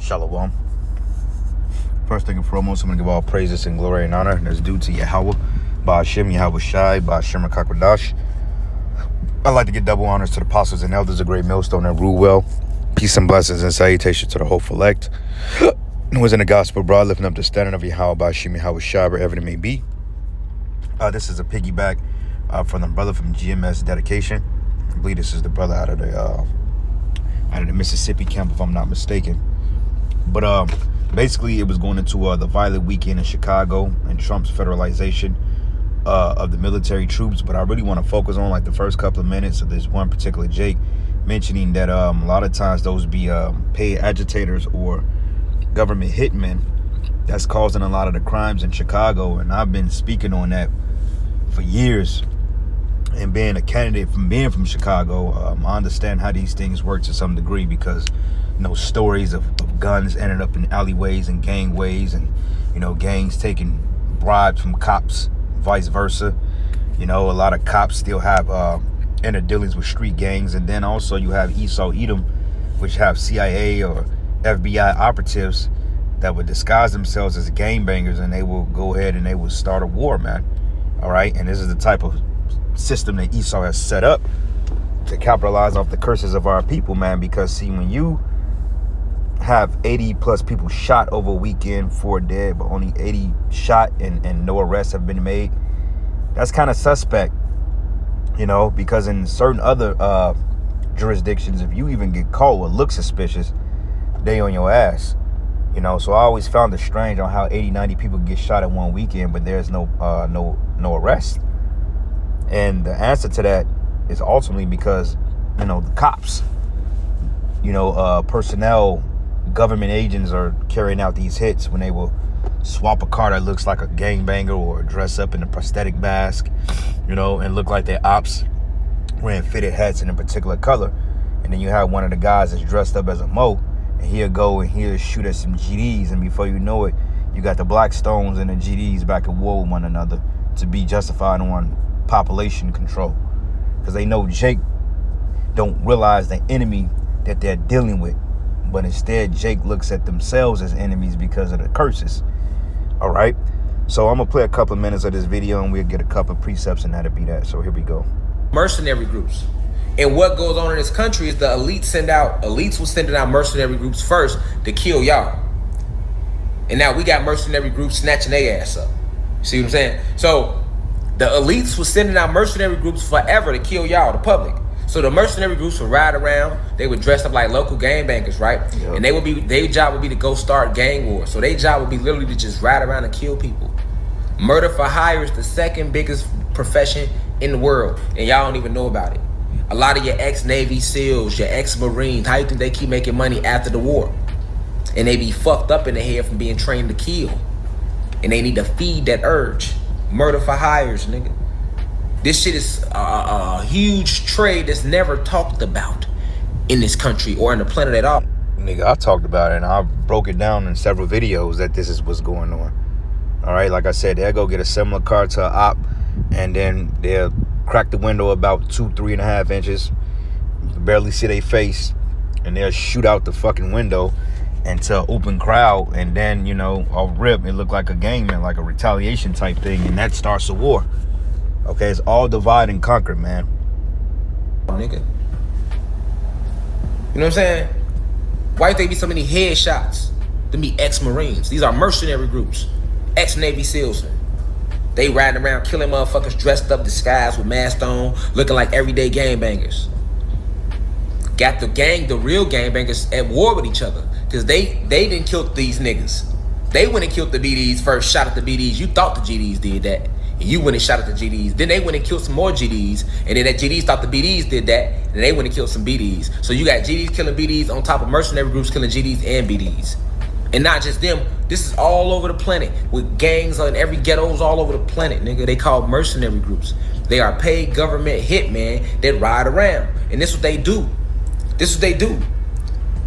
Shalom. First thing and foremost, I'm going to give all praises and glory and honor that's due to Yahweh, Ba'ashem, Yahweh Shai, Ba'ashem HaKakwadash. I'd like to give double honors to the apostles and elders of Great Millstone that rule well. Peace and blessings and salutations to the whole elect who is in the gospel abroad, lifting up the standard of Yahweh, Ba'ashem, Yahweh Shai, wherever it may be. This is a piggyback from the brother from GMS Dedication. I believe this is the brother out of the Mississippi camp, if I'm not mistaken. But basically, it was going into the violent weekend in Chicago and Trump's federalization of the military troops. But I really want to focus on like the first couple of minutes of this one particular Jake mentioning that a lot of times those be paid agitators or government hitmen that's causing a lot of the crimes in Chicago. And I've been speaking on that for years. And being a candidate from Chicago, I understand how these things work to some degree because, you know, stories of guns ended up in alleyways and gangways and, you know, gangs taking bribes from cops, vice versa. You know, a lot of cops still have inner dealings with street gangs. And then also you have Esau Edom, which have CIA or FBI operatives that would disguise themselves as gangbangers, and they will go ahead and they will start a war, man. All right. And this is the type of system that Esau has set up to capitalize off the curses of our people, man. Because see, when you have 80 plus people shot over a weekend, 4 dead, but only 80 shot and no arrests have been made, that's kind of suspect, you know, because in certain other jurisdictions, if you even get caught or look suspicious, they on your ass, you know. So I always found it strange on how 80-90 people get shot in one weekend, but there's no arrest. And the answer to that is ultimately because, you know, the cops, you know, personnel, government agents are carrying out these hits when they will swap a car that looks like a gangbanger or dress up in a prosthetic mask, you know, and look like they're ops wearing fitted hats in a particular color. And then you have one of the guys that's dressed up as a Mo, and he'll go and he'll shoot at some GDs. And before you know it, you got the Blackstones and the GDs back at war with one another to be justified on population control, because they know Jake don't realize the enemy that they're dealing with, but instead Jake looks at themselves as enemies because of the curses. All right, so I'm gonna play a couple of minutes of this video and we'll get a couple of precepts and that'll be that. So here we go. Mercenary groups. And what goes on in this country is the elites will send out mercenary groups first to kill y'all, and now we got mercenary groups snatching their ass up. See what I'm saying? So the elites was sending out mercenary groups forever to kill y'all, the public. So the mercenary groups would ride around. They would dress up like local gangbangers, right? Yep. And their job would be to go start gang wars. So their job would be literally to just ride around and kill people. Murder for hire is the second biggest profession in the world, and y'all don't even know about it. A lot of your ex-Navy SEALs, your ex-Marines, how you think they keep making money after the war? And they be fucked up in the head from being trained to kill. And they need to feed that urge. Murder for hires, nigga. This shit is a huge trade that's never talked about in this country or in the planet at all. Nigga, I talked about it and I broke it down in several videos that this is what's going on. All right, like I said, they'll go get a similar car to an op and then they'll crack the window about 2-3.5 inches. You can barely see their face, and they'll shoot out the fucking window into an open crowd, and then, you know, off rip, it looked like a gangman, like a retaliation type thing, and that starts a war. Okay, it's all divide and conquer, man. Nigga. You know what I'm saying? Why think there be so many headshots? Them be ex-Marines. These are mercenary groups. Ex-Navy SEALs. They riding around killing motherfuckers dressed up, disguised with masks on, looking like everyday gangbangers. Got the real gangbangers at war with each other. Because they didn't kill these niggas. They went and killed the BDs first, shot at the BDs. You thought the GDs did that. And you went and shot at the GDs. Then they went and killed some more GDs. And then that GDs thought the BDs did that. And they went and killed some BDs. So you got GDs killing BDs on top of mercenary groups killing GDs and BDs. And not just them. This is all over the planet. With gangs on every ghettos all over the planet, nigga. They call mercenary groups. They are paid government hitmen that ride around. And this is what they do. This is what they do.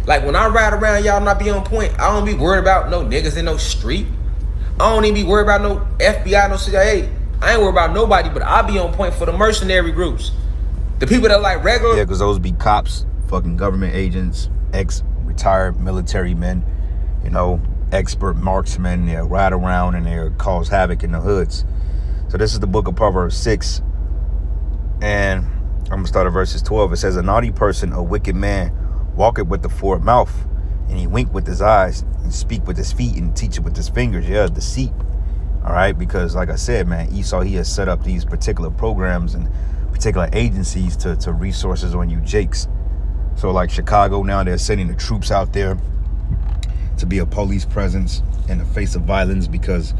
Like when I ride around, y'all not be on point. I don't be worried about no niggas in no street. I don't even be worried about no FBI, no CIA. I ain't worried about nobody, but I be on point for the mercenary groups. The people that like regular. Yeah, because those be cops, fucking government agents, ex-retired military men. you know, expert marksmen. They'll ride around and they'll cause havoc in the hoods. So this is the book of Proverbs 6. And I'm going to start at verses 12. It says, a naughty person, a wicked man, walketh with the forward mouth, and he wink with his eyes, and speak with his feet, and teach it with his fingers. Yeah, deceit. All right, because like I said, man, Esau, he has set up these particular programs and particular agencies to resources on you jakes. So like Chicago now, they're sending the troops out there to be a police presence in the face of violence, because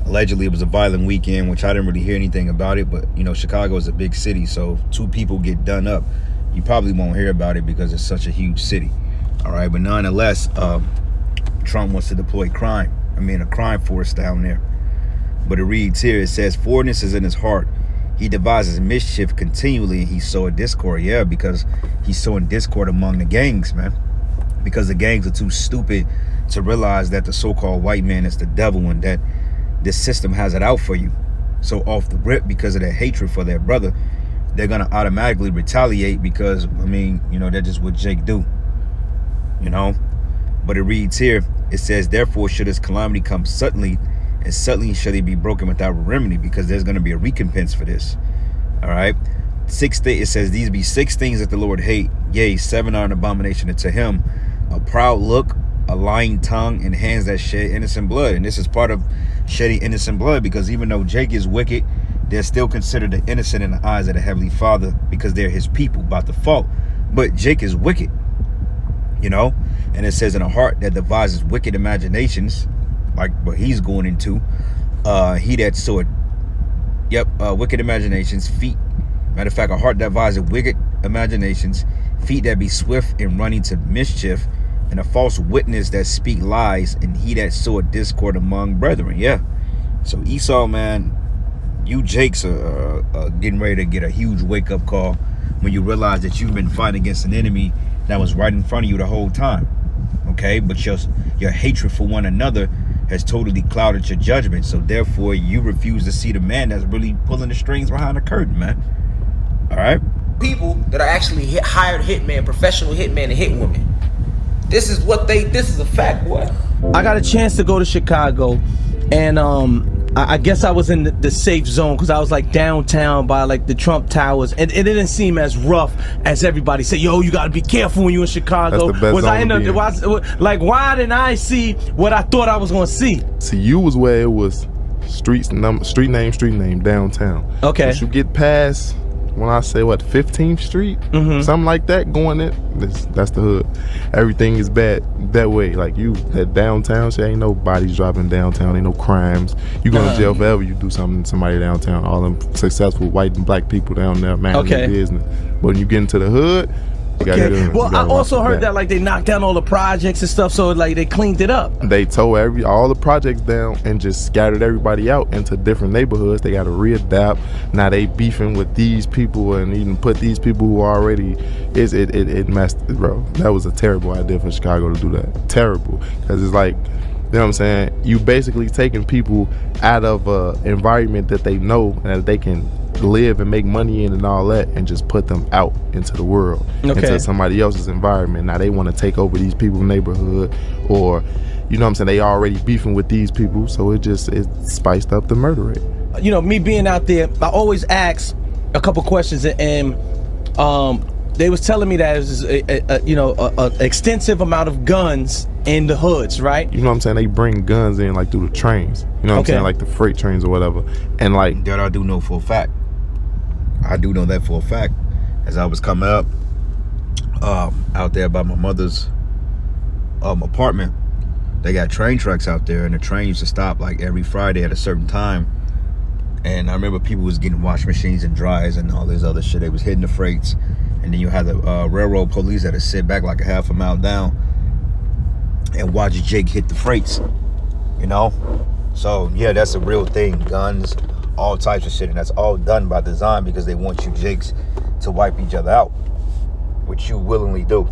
allegedly it was a violent weekend, which I didn't really hear anything about it. But, you know, Chicago is a big city. So if 2 people get done up, you probably won't hear about it because it's such a huge city. All right. But nonetheless, Trump wants to deploy a crime force down there. But it reads here, it says, forwardness is in his heart. He devises mischief continually, and he soweth discord. Yeah, because he's sowing discord among the gangs, man. Because the gangs are too stupid to realize that the so-called white man is the devil and that this system has it out for you. So off the rip, because of their hatred for their brother, they're going to automatically retaliate because, I mean, you know, that's just what Jake do, you know. But it reads here, it says, therefore should his calamity come suddenly, and suddenly shall he be broken without remedy, because there's going to be a recompense for this. All right. It says, these be 6 things that the Lord hate. Yea, 7 are an abomination unto him. A proud look, a lying tongue, and hands that shed innocent blood. And this is part of shedding innocent blood, because even though Jake is wicked, they're still considered the innocent in the eyes of the Heavenly Father, because they're his people by default. But Jake is wicked, you know. And it says, in a heart that devises wicked imaginations, like what he's going into, he that soweth, wicked imaginations, feet. Matter of fact, a heart that devises wicked imaginations, feet that be swift in running to mischief, and a false witness that speak lies, and he that soweth discord among brethren. Yeah. So Esau, man, you Jakes are getting ready to get a huge wake-up call when you realize that you've been fighting against an enemy that was right in front of you the whole time. Okay, but your hatred for one another has totally clouded your judgment. So therefore, you refuse to see the man that's really pulling the strings behind the curtain, man. All right. People that are actually hired hitmen, professional hitmen, and hit women. This is a fact, boy. I got a chance to go to Chicago, and I guess I was in the safe zone because I was like downtown by like the Trump Towers, and it didn't seem as rough as everybody said. Yo, you gotta be careful when you're in Chicago. That's the best was I in zone to be in. why didn't I see what I thought I was gonna see? See, you was where it was street name downtown. Okay. Once you get past, when I say what, 15th Street, something like that, going in, that's the hood. Everything is bad that way. Like that downtown shit, ain't no bodies dropping downtown, ain't no crimes. You go to jail forever. You do something to somebody downtown. All them successful white and black people down there, man, their business. But when you get into the hood, you gotta well, I also heard that like they knocked down all the projects and stuff, so like they cleaned it up. They tore all the projects down and just scattered everybody out into different neighborhoods. They got to readapt. Now they beefing with these people and even put these people who already it messed, bro. That was a terrible idea for Chicago to do that. Terrible, because it's like, you know what I'm saying? You basically taking people out of an environment that they know and that they can live and make money in and all that, and just put them out into the world, into somebody else's environment. Now they want to take over these people's neighborhood, or, you know what I'm saying, they already beefing with these people, so it spiced up the murder rate. You know, me being out there, I always ask a couple questions, and they was telling me that it was a extensive amount of guns in the hoods, right? You know what I'm saying? They bring guns in like through the trains. You know what I'm saying? Like the freight trains or whatever. And like that, I do know for a fact. I do know that for a fact. As I was coming up out there by my mother's apartment, they got train tracks out there, and the train used to stop like every Friday at a certain time. And I remember people was getting wash machines and dryers and all this other shit. They was hitting the freights, and then you had the railroad police that would sit back like a half a mile down and watch Jake hit the freights, you know? So yeah, that's a real thing. Guns, all types of shit, and that's all done by design because they want you Jakes to wipe each other out, which you willingly do.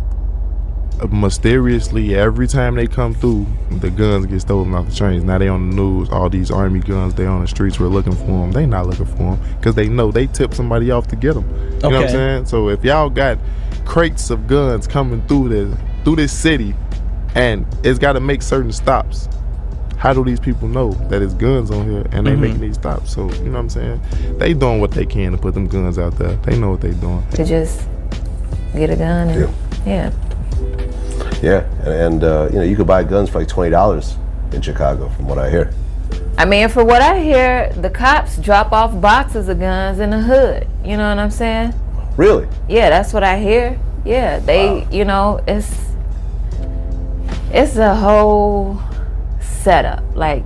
Mysteriously, every time they come through, the guns get stolen off the trains. Now they on the news, all these army guns, they on the streets, we're looking for them. They not looking for them because they know they tip somebody off to get them. You know what I'm saying? So if y'all got crates of guns coming through this city, And it's got to make certain stops. How do these people know that it's guns on here and they making these stops? So, you know what I'm saying? They doing what they can to put them guns out there. They know what they doing. To just get a gun and, yeah. Yeah, and you know, you could buy guns for like $20 in Chicago, from what I hear. I mean, for what I hear, the cops drop off boxes of guns in the hood. You know what I'm saying? Really? Yeah, that's what I hear. Yeah, they, you know, it's a whole setup. Like,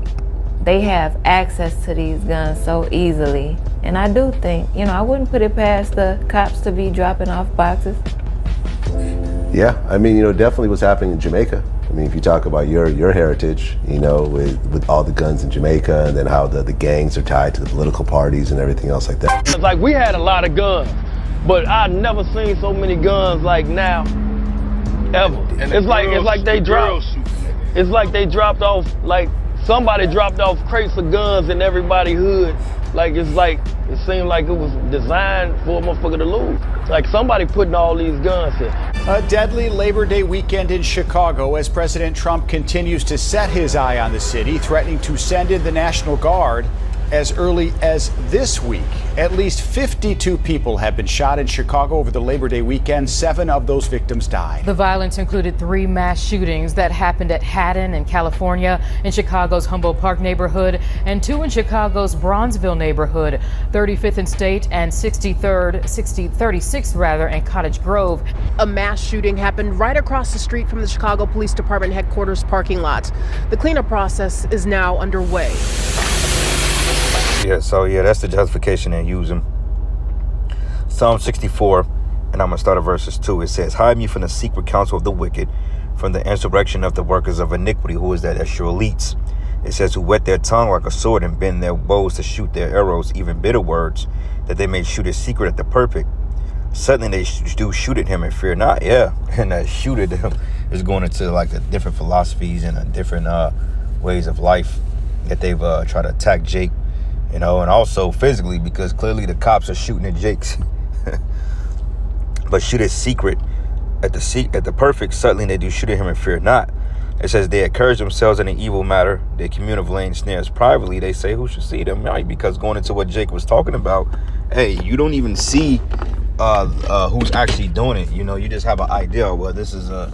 they have access to these guns so easily. And I do think, you know, I wouldn't put it past the cops to be dropping off boxes. Yeah, I mean, you know, definitely what's happening in Jamaica. I mean, if you talk about your heritage, you know, with all the guns in Jamaica, and then how the gangs are tied to the political parties and everything else like that. It's like we had a lot of guns, but I never seen so many guns like now, ever. It's like they dropped off, like somebody dropped off crates of guns in everybody's hood. Like it seemed like it was designed for a motherfucker to lose. Like somebody putting all these guns in. A deadly Labor Day weekend in Chicago as President Trump continues to set his eye on the city, threatening to send in the National Guard as early as this week. At least 52 people have been shot in Chicago over the Labor Day weekend. 7 of those victims died. The violence included 3 mass shootings that happened at Haddon in California, in Chicago's Humboldt Park neighborhood, and 2 in Chicago's Bronzeville neighborhood, 35th and State and 36th rather, and Cottage Grove. A mass shooting happened right across the street from the Chicago Police Department headquarters parking lot. The cleanup process is now underway. Yeah, so that's the justification they're using. Psalm 64, and I'm going to start at verses 2. It says, hide me from the secret counsel of the wicked, from the insurrection of the workers of iniquity. Who is that? That's your elites. It says, who whet their tongue like a sword and bend their bows to shoot their arrows, even bitter words, that they may shoot a secret at the perfect. Suddenly they do shoot at him and fear not. Yeah, and that shoot at him is going into like the different philosophies and different ways of life that they've tried to attack Jake. You know, and also physically, because clearly the cops are shooting at Jake's. But shoot his secret at the perfect, suddenly they do shoot at him and fear not. It says they encourage themselves in an evil matter. They commune of laying snares privately. They say, who should see them? Right, because going into what Jake was talking about, hey, you don't even see who's actually doing it. You know, you just have an idea. Well, this is a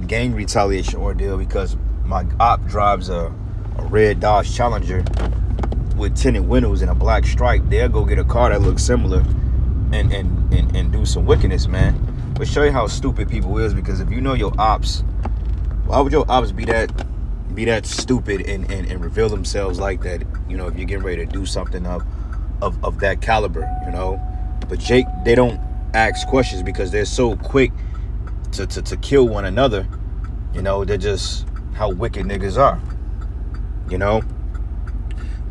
gang retaliation ordeal because my op drives a red Dodge Challenger with tinted windows and a black stripe. They'll go get a car that looks similar and do some wickedness, man. But show you how stupid people is, because if you know your ops, why would your ops be that stupid and reveal themselves like that? You know, if you're getting ready to do something of that caliber, you know. But Jake, they don't ask questions because they're so quick to kill one another. You know, they're just how wicked niggas are, you know.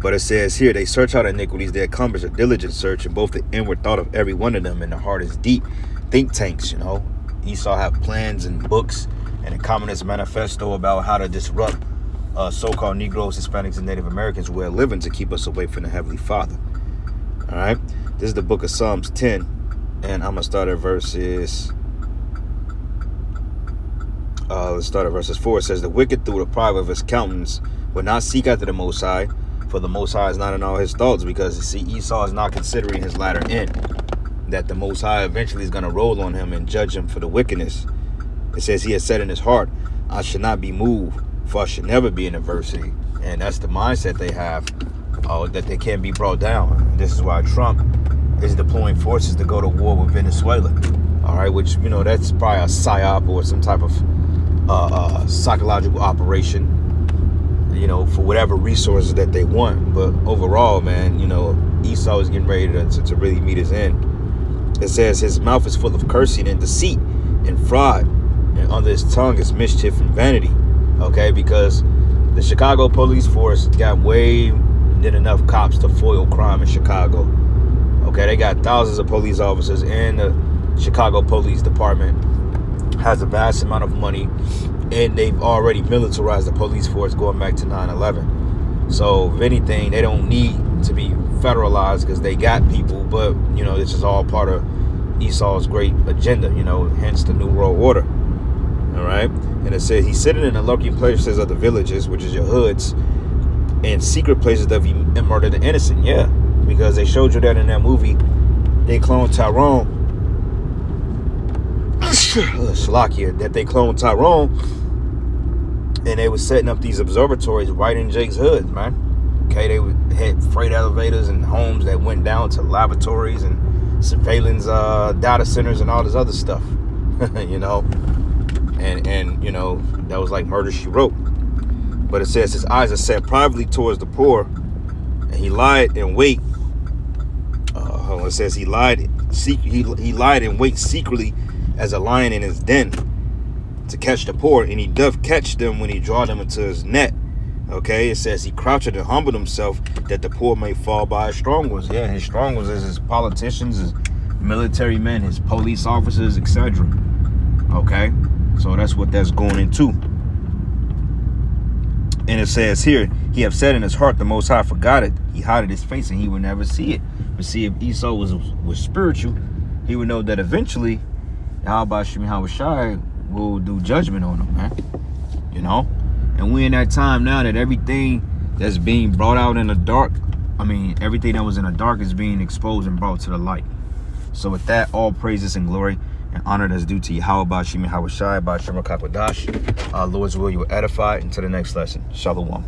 But it says here, they search out iniquities, they accomplish a diligent search, and both the inward thought of every one of them and the heart is deep. Think tanks, you know. Esau have plans and books and a Communist Manifesto about how to disrupt so-called Negroes, Hispanics, and Native Americans way of living to keep us away from the Heavenly Father. All right. This is the book of Psalms 10, and I'm going to start at verses... let's start at verses 4. It says, the wicked through the pride of his countenance will not seek after the Most High, for the Most High is not in all his thoughts, because, see, Esau is not considering his latter end, that the Most High eventually is going to roll on him and judge him for the wickedness. It says he has said in his heart, I should not be moved, for I should never be in adversity. And that's the mindset they have, that they can't be brought down. And this is why Trump is deploying forces to go to war with Venezuela. All right, which, you know, that's probably a psyop or some type of psychological operation, you know, for whatever resources that they want. But overall, man, you know, Esau is getting ready to really meet his end. It says his mouth is full of cursing and deceit and fraud, and under his tongue is mischief and vanity. Okay, because the Chicago police force got way than enough cops to foil crime in Chicago. Okay, they got thousands of police officers, and the Chicago Police Department has a vast amount of money, and they've already militarized the police force going back to 9/11. So if anything, they don't need to be federalized because they got people. But, you know, this is all part of Esau's great agenda, you know, hence the New World Order. All right. And it said he's sitting in the lurking places of the villages, which is your hoods, and secret places that he murdered the innocent. Yeah, because they showed you that in that movie. They cloned Tyrone. Shalakia, that they cloned Tyrone, and they were setting up these observatories right in Jake's hood, man. Okay, they had freight elevators and homes that went down to laboratories and surveillance data centers and all this other stuff. You know, and you know, that was like Murder, She Wrote. But it says his eyes are set privately towards the poor, and he lied in wait. It says he lied in wait secretly as a lion in his den to catch the poor, and he doth catch them when he draw them into his net. Okay, it says he crouched and humbled himself that the poor may fall by his strong ones. Yeah, his strong ones is his politicians, his military men, his police officers, etc. Okay, so that's what that's going into. And it says here, he have said in his heart, the Most High forgot it. He hided his face and he would never see it. But see, if Esau was spiritual, he would know that eventually Yahweh Shai will do judgment on him, man. You know? And we in that time now that everything that's being brought out in the dark, everything that was in the dark is being exposed and brought to the light. So with that, all praises and glory and honor that's due to Yahweh Bashim Yahweh Shai, Bashim Rakakwadash. Lord's will, you will edify. Until the next lesson. Shalom.